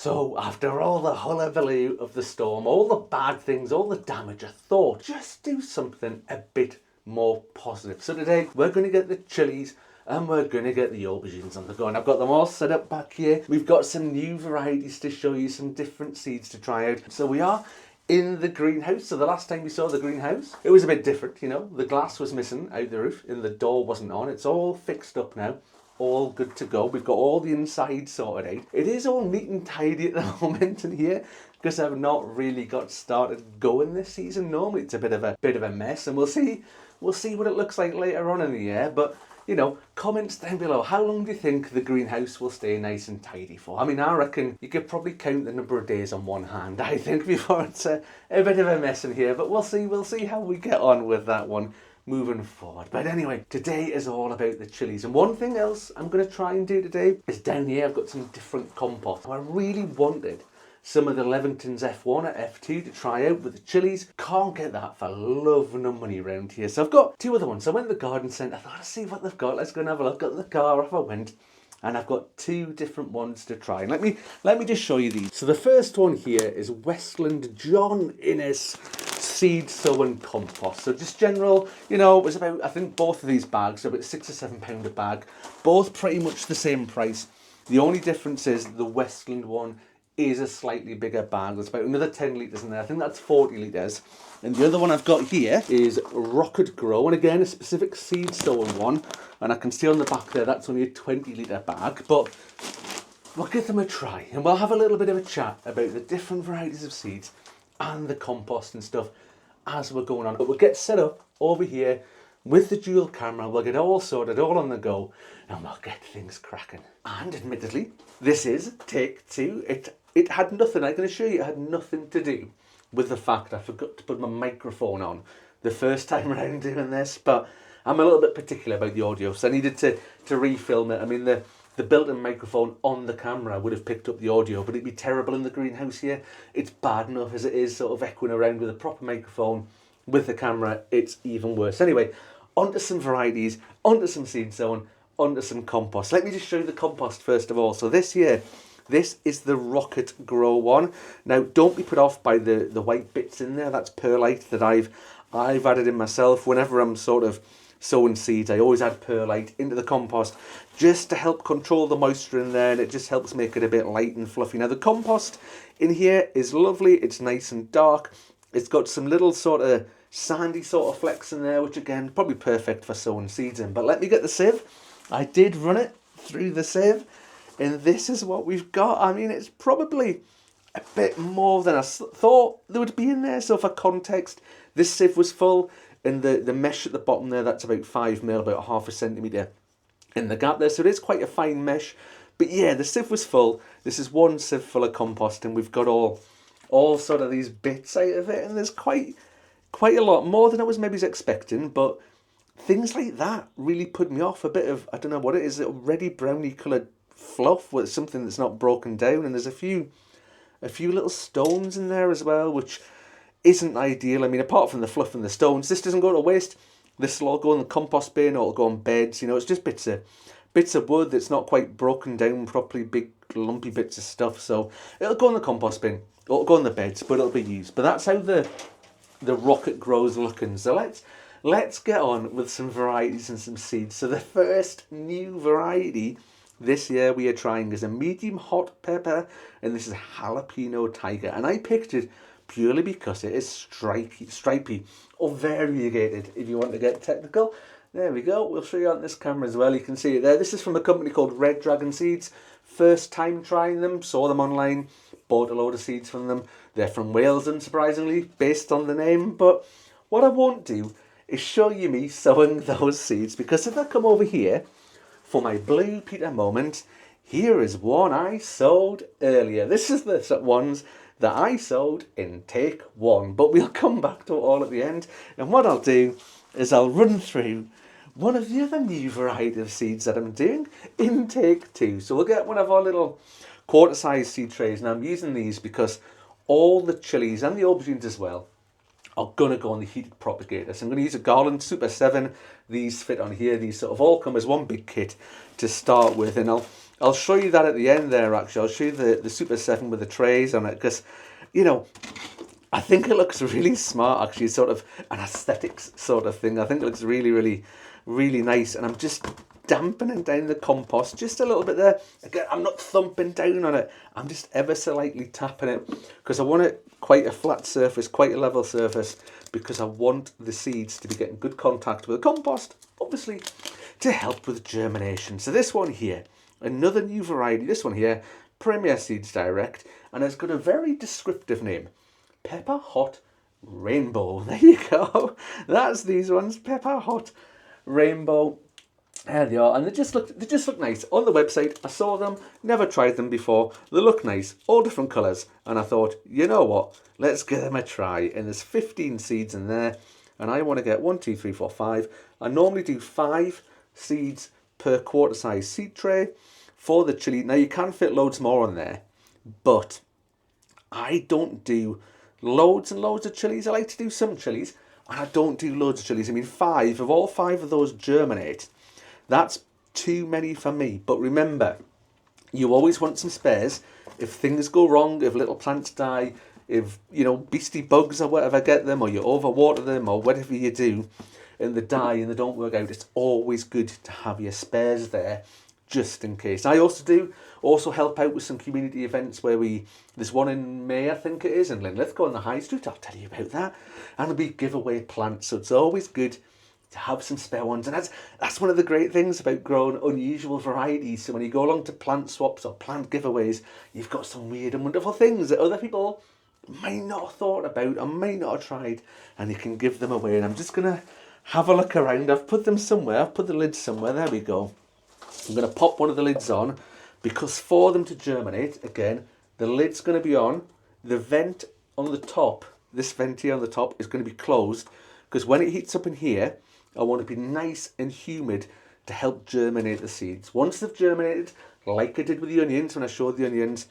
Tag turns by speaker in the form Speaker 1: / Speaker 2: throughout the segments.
Speaker 1: So after all the hullabaloo of the storm, all the bad things, all the damage, I thought just do something a bit more positive. So today we're going to get the chilies and we're going to get the aubergines on the go. And I've got them all set up back here. We've got some new varieties to show you, some different seeds to try out. So we are in the greenhouse. So the last time we saw the greenhouse, it was a bit different, you know. The glass was missing out the roof and the door wasn't on. It's all fixed up now. All good to go. We've got all the inside sorted out. It is all neat and tidy at the moment in here because I've not really got started going this season. Normally it's a bit of a mess, and we'll see what it looks like later on in the year. But you know, comments down below. How long do you think the greenhouse will stay nice and tidy for? I mean, I reckon you could probably count the number of days on one hand, I think, before it's a bit of a mess in here. But we'll see how we get on with that one moving forward. But anyway, today is all about the chilies. And one thing else I'm going to try and do today is down here I've got some different compost. I really wanted some of the Levington's F1 or F2 to try out with the chilies. Can't get that for love nor money around here. So I've got two other ones. So I went to the garden centre. I thought, let's see what they've got. Let's go and have a look. Got in the car, off I went. And I've got two different ones to try. And let me just show you these. So the first one here is Westland John Innes seed sowing compost. So just general, you know, it was about, I think both of these bags are about £6 or £7 a bag. Both pretty much the same price. The only difference is the Westland one is a slightly bigger bag. There's about another 10 litres in there. I think that's 40 litres. And the other one I've got here is Rocket Grow, and again a specific seed sowing one. And I can see on the back there that's only a 20 litre bag, but we'll give them a try and we'll have a little bit of a chat about the different varieties of seeds and the compost and stuff as we're going on. But we'll get set up over here with the dual camera. We'll get all sorted, all on the go, and we'll get things cracking. And admittedly, this is take two. It had nothing, I can assure you, it had nothing to do with the fact I forgot to put my microphone on the first time around doing this. But I'm a little bit particular about the audio, so I needed to refilm it. I mean, the built-in microphone on the camera would have picked up the audio, but it'd be terrible in the greenhouse here. It's bad enough as it is, sort of echoing around with a proper microphone. With the camera, it's even worse. Anyway, onto some varieties, onto some seed sowing, onto some compost. Let me just show you the compost first of all. So this here, this is the Rocket Grow one. Now, don't be put off by the white bits in there. That's perlite that I've added in myself. Whenever I'm sort of sowing seeds, I always add perlite into the compost just to help control the moisture in there, and it just helps make it a bit light and fluffy. Now, the compost in here is lovely. It's nice and dark. It's got some little sort of sandy sort of flecks in there, which again, probably perfect for sowing seeds in. But let me get the sieve. I did run it through the sieve, and this is what we've got. I mean, it's probably a bit more than I thought there would be in there. So for context, this sieve was full, and the mesh at the bottom there, that's about 5mm, about ½ centimetre in the gap there. So it is quite a fine mesh. But yeah, the sieve was full. This is one sieve full of compost, and we've got all sort of these bits out of it, and there's quite a lot more than I was maybe expecting. But things like that really put me off. A bit of, I don't know what it is, a reddy browny coloured fluff with something that's not broken down, and there's a few little stones in there as well, which isn't ideal. I mean, apart from the fluff and the stones, this doesn't go to waste. This will all go in the compost bin, or it'll go on beds. You know, it's just bits of wood that's not quite broken down properly, big lumpy bits of stuff. So it'll go in the compost bin, it'll go in the beds, but it'll be used. But that's how the Rocket Grow's looking. So let's get on with some varieties and some seeds. So the first new variety this year we are trying is a medium hot pepper, and this is jalapeno tiger. And I picked it purely because it is stripy or variegated, if you want to get technical. There we go. We'll show you on this camera as well. You can see it there. This is from a company called Red Dragon Seeds. First time trying them, saw them online, bought a load of seeds from them. They're from Wales, unsurprisingly, based on the name. But what I won't do is show you me sowing those seeds, because if I come over here for my Blue Peter moment, here is one I sowed earlier. This is the ones that I sowed in take one, but we'll come back to it all at the end. And what I'll do is I'll run through one of the other new variety of seeds that I'm doing in take two. So we'll get one of our little quarter-sized seed trays. Now I'm using these because all the chilies and the aubergines as well are going to go on the heated propagator. So I'm going to use a Garland Super 7. These fit on here. These sort of all come as one big kit to start with, and I'll I'll show you that at the end there, actually. I'll show you the Super 7 with the trays on it, because, you know, I think it looks really smart, actually, sort of an aesthetics sort of thing. I think it looks really, really, really nice. And I'm just dampening down the compost just a little bit there. Again, I'm not thumping down on it. I'm just ever so lightly tapping it, because I want it quite a flat surface, quite a level surface, because I want the seeds to be getting good contact with the compost, obviously, to help with germination. So this one here, another new variety, this one here, Premier Seeds Direct, and it's got a very descriptive name. Pepper Hot Rainbow. There you go. That's these ones. Pepper Hot Rainbow. There they are, and they just look nice on the website. I saw them, never tried them before. They look nice, all different colours, and I thought, you know what? Let's give them a try. And there's 15 seeds in there, and I want to get 1, 2, 3, 4, 5. I normally do 5 seeds per quarter size seed tray for the chili. Now you can fit loads more on there, but I don't do loads and loads of chilies. I like to do some chilies, and I don't do loads of chilies. I mean, 5 of all 5 of those germinate. That's too many for me. But remember, you always want some spares. If things go wrong, if little plants die, if, you know, beastie bugs or whatever get them, or you overwater them, or whatever you do, and they die and they don't work out, it's always good to have your spares there, just in case. I also help out with some community events where there's one in May, I think it is, in Linlithgow on the High Street. I'll tell you about that. And we give away plants, so it's always good to have some spare ones. And that's one of the great things about growing unusual varieties. So when you go along to plant swaps or plant giveaways, you've got some weird and wonderful things that other people might not have thought about or might not have tried, and you can give them away. And I'm just going to have a look around. I've put them somewhere. I've put the lids somewhere. There we go. I'm going to pop one of the lids on, because for them to germinate, again, the lid's going to be on. The vent on the top, this vent here on the top, is going to be closed, because when it heats up in here, I want it to be nice and humid to help germinate the seeds. Once they've germinated, like I did with the onions when I showed the onions,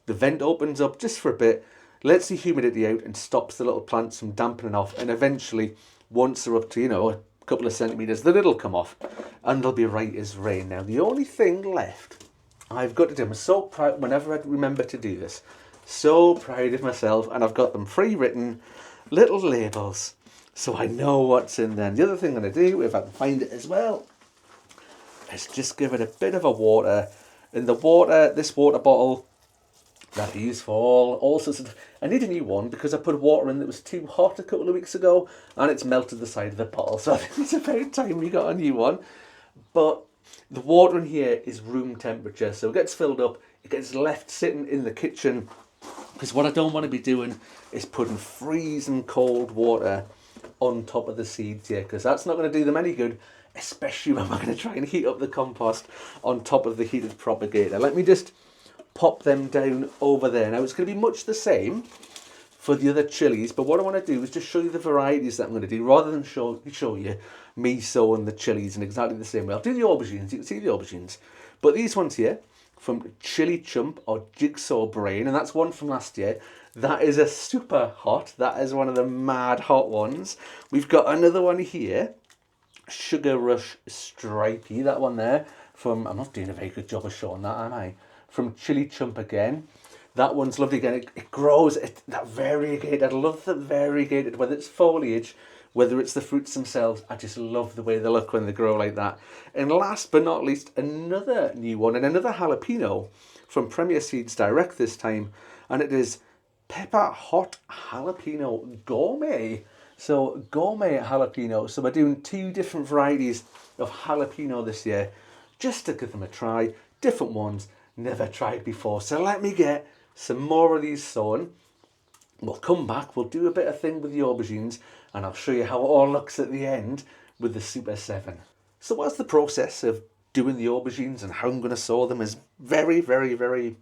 Speaker 1: the vent opens up just for a bit, lets the humidity out and stops the little plants from dampening off. And eventually, once they're up to, you know, a couple of centimetres, the lid will come off and they'll be right as rain. Now, the only thing left I've got to do, I'm so proud whenever I remember to do this, so proud of myself, and I've got them pre-written little labels, so I know what's in there. And the other thing I'm going to do, if I can find it as well, is just give it a bit of a water. And the water, this water bottle that I use for all sorts of... I need a new one because I put water in that was too hot a couple of weeks ago, and it's melted the side of the bottle. So I think it's about time we got a new one. But the water in here is room temperature, so it gets filled up. It gets left sitting in the kitchen, because what I don't want to be doing is putting freezing cold water on top of the seeds here, because that's not going to do them any good, especially when we're going to try and heat up the compost on top of the heated propagator. Let me just pop them down over there. Now, it's going to be much the same for the other chilies, but what I want to do is just show you the varieties that I'm going to do, rather than show you me sowing the chilies in exactly the same way. I'll do the aubergines, you can see the aubergines, but these ones here from Chili Chump or Jigsaw Brain, and that's one from last year. That is a super hot. That is one of the mad hot ones. We've got another one here, Sugar Rush Stripey. That one there from, I'm not doing a very good job of showing that, am I? From Chili Chump again. That one's lovely again. It grows, that variegated. I love the variegated, whether it's foliage, whether it's the fruits themselves. I just love the way they look when they grow like that. And last but not least, another new one, and another jalapeno from Premier Seeds Direct this time. And it is Pepper Hot Jalapeno Gourmet. So gourmet jalapeno. So we're doing 2 different varieties of jalapeno this year, just to give them a try. Different ones, never tried before. So let me get some more of these sown. We'll come back, we'll do a bit of thing with the aubergines, and I'll show you how it all looks at the end with the Super 7. So whilst the process of doing the aubergines and how I'm going to sow them is very, very, very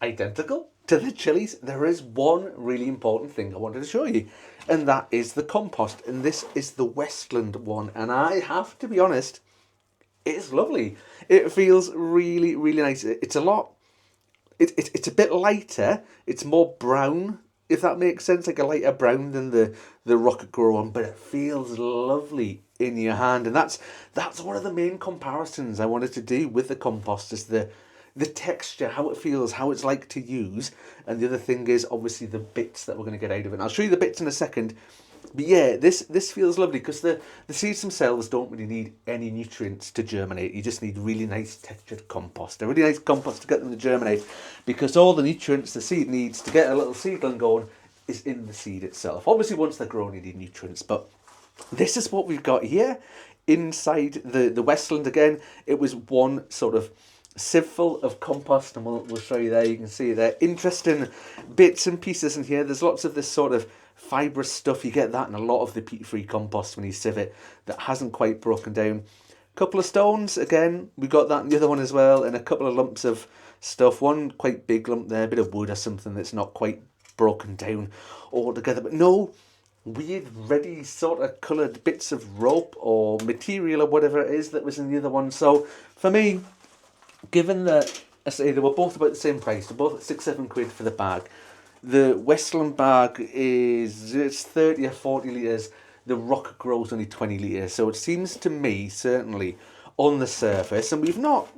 Speaker 1: identical to the chilies, there is one really important thing I wanted to show you, and that is the compost. And this is the Westland one, and I have to be honest, it's lovely. It feels really, really nice. It's a lot, it's a bit lighter, it's more brown, if that makes sense, like a lighter brown than the Rocket Grow one, but it feels lovely in your hand. And that's one of the main comparisons I wanted to do with the compost, is the the texture, how it feels, how it's like to use. And the other thing is obviously the bits that we're going to get out of it. And I'll show you the bits in a second. But yeah, this feels lovely because the seeds themselves don't really need any nutrients to germinate. You just need really nice textured compost. A really nice compost to get them to germinate, because all the nutrients the seed needs to get a little seedling going is in the seed itself. Obviously, once they're grown, you need nutrients, but this is what we've got here inside the Westland. Again, it was one sort of sieve full of compost, and we'll show you there. You can see there interesting bits and pieces in here. There's lots of this sort of fibrous stuff. You get that in a lot of the peat-free compost when you sieve it that hasn't quite broken down. A couple of stones, again, we got that in the other one as well, and a couple of lumps of stuff. One quite big lump there, a bit of wood or something that's not quite broken down altogether, but no weird ready sort of coloured bits of rope or material or whatever it is that was in the other one. So for me, given that I say they were both about the same price, they're both at £6-7 for the bag. The Westland bag it's 30 or 40 litres. The Rock Grow's only 20 litres. So it seems to me, certainly on the surface, and we've not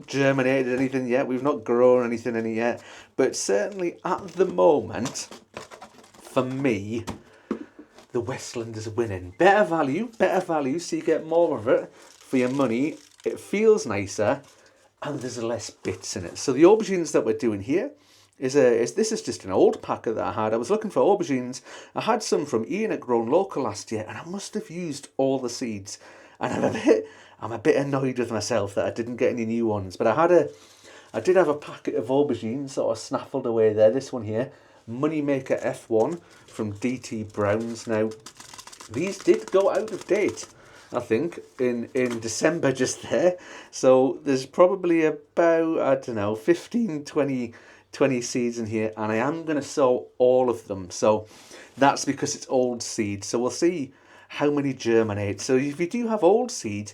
Speaker 1: germinated anything yet, we've not grown anything in it yet, but certainly at the moment, for me, the Westland is winning. Better value, so you get more of it for your money. It feels nicer, and there's less bits in it. So the aubergines that we're doing here this is just an old packet that I had. I was looking for aubergines. I had some from Ian at Grown Local last year, and I must have used all the seeds. And I'm a bit annoyed with myself that I didn't get any new ones. But I did have a packet of aubergines sort of snaffled away there. This one here, Moneymaker F1 from DT Browns. Now, these did go out of date, I think, in December just there. So there's probably about, I don't know, 15, 20 seeds in here, and I am going to sow all of them. So that's because it's old seed. So we'll see how many germinate. So if you do have old seed,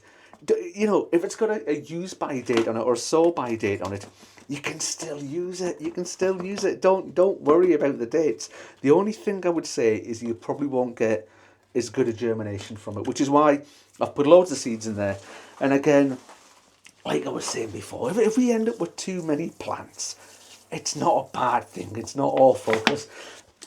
Speaker 1: you know, if it's got a use by date on it or a sow by date on it, you can still use it. You can still use it. Don't worry about the dates. The only thing I would say is you probably won't get as good a germination from it, which is why I've put loads of seeds in there. And again, like I was saying before, if we end up with too many plants, it's not a bad thing. It's not awful, because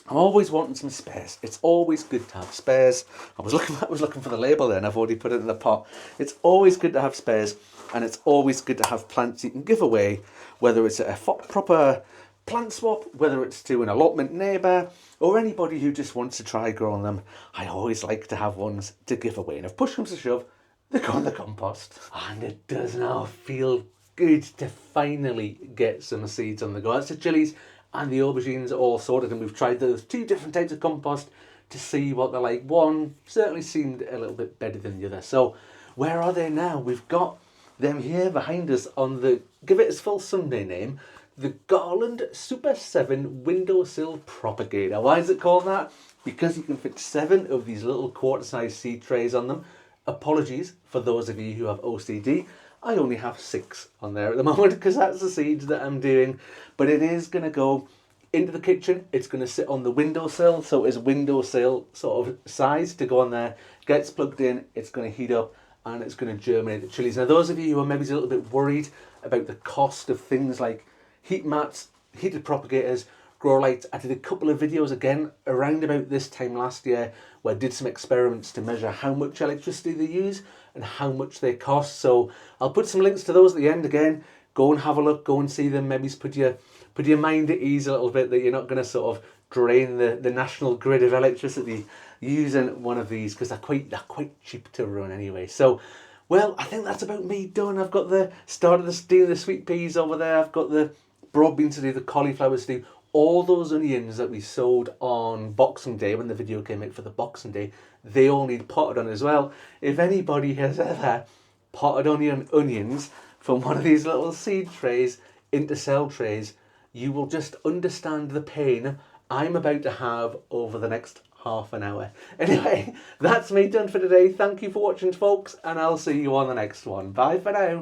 Speaker 1: I'm always wanting some spares. It's always good to have spares. I was looking for the label there, and I've already put it in the pot. It's always good to have spares, and it's always good to have plants you can give away, whether it's a proper plant swap, whether it's to an allotment neighbour, or anybody who just wants to try growing them. I always like to have ones to give away, and if push comes to shove, they go in the compost. And it does now feel good to finally get some seeds on the go. That's the chilies and the aubergines all sorted, and we've tried those two different types of compost to see what they're like. One certainly seemed a little bit better than the other. So where are they now? We've got them here behind us on the, give it its full Sunday name, the Garland Super 7 Windowsill Propagator. Why is it called that? Because you can fit 7 of these little quarter-sized seed trays on them. Apologies for those of you who have OCD. I only have 6 on there at the moment because that's the seeds that I'm doing. But it is going to go into the kitchen. It's going to sit on the windowsill. So it's windowsill sort of size to go on there. Gets plugged in. It's going to heat up and it's going to germinate the chilies. Now, those of you who are maybe a little bit worried about the cost of things like heat mats, heated propagators, grow lights, I did a couple of videos again around about this time last year where I did some experiments to measure how much electricity they use and how much they cost. So I'll put some links to those at the end again. Go and have a look, go and see them. Maybe put your mind at ease a little bit that you're not going to sort of drain the national grid of electricity using one of these, because they're quite cheap to run anyway. So, well, I think that's about me done. I've got the start of the sweet peas over there. I've got the broad beans to do, the cauliflowers to do. All those onions that we sowed on Boxing Day, when the video came out for the Boxing Day, they all need potted on as well. If anybody has ever potted onions from one of these little seed trays into cell trays, you will just understand the pain I'm about to have over the next half an hour. Anyway, that's me done for today. Thank you for watching, folks, and I'll see you on the next one. Bye for now.